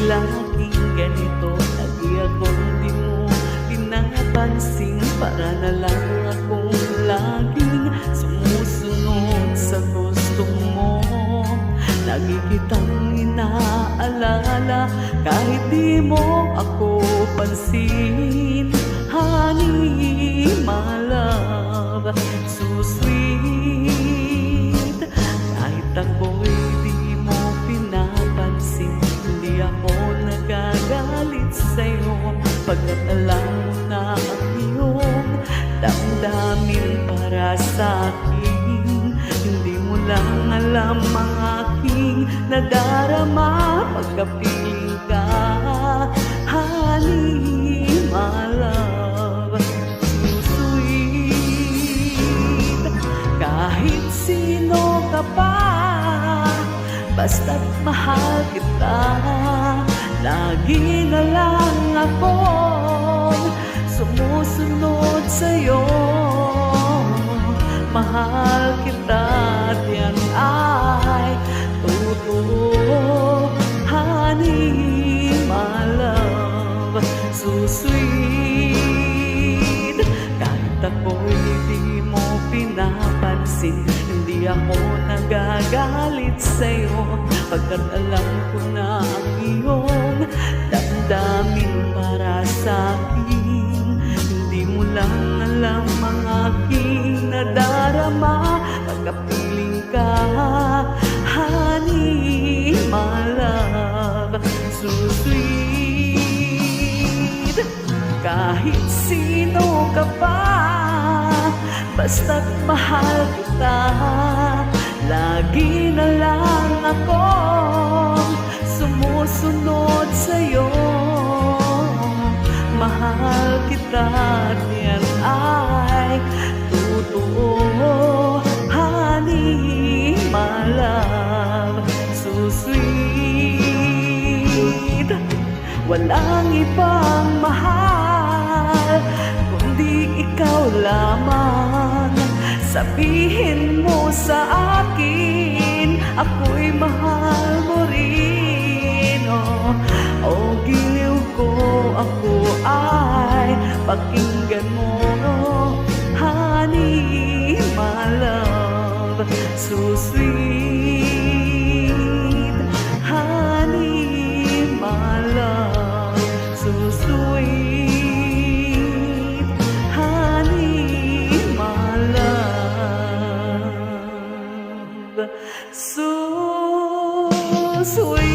laging ganito. Lagi akong di mo pinapansin, para na lang akong laging sumusunod sa gusto mo. Lagi kitang inaalala kahit di mo ako pansin. Honey, my love, so sweet. Kahit ako'y di mo pinapansin, hindi ako nagagalit sa'yo, pagkat alam mo na ang iyong damdamin para sa'kin. Hindi mo lang alam ang aking nadarama pagkapiling ka. Honey, my love, so sweet. Kahit sino ka pa, basta't mahal kita, lagi na lang akong sumusunod sa'yo. Mahal kita at yan ay totoo. Honey, my love, so sweet. Kahit ako'y di mo pinapansin, hindi ako nagagalit sa'yo, pagkat alam ko na ang iyong damdamin para sa'kin. Hindi mo lang alam ang aking nadarama pagkapiling ka. Honey, my love, so sweet. Kahit sino ka pa, basta't mahal kita, lagi na lang akong sumusunod sa'yo. Mahal kita at yan ay totoo. Honey, my love, so sweet. Walang ibang mahal kundi ikaw lamang. Sabihin mo sa akin, ako'y mahal mo rin. Oh, giliw ko, ako ay pakinggan mo. Honey, my love, so sweet. Honey, my love, so sweet. Honey, my love, so sweet.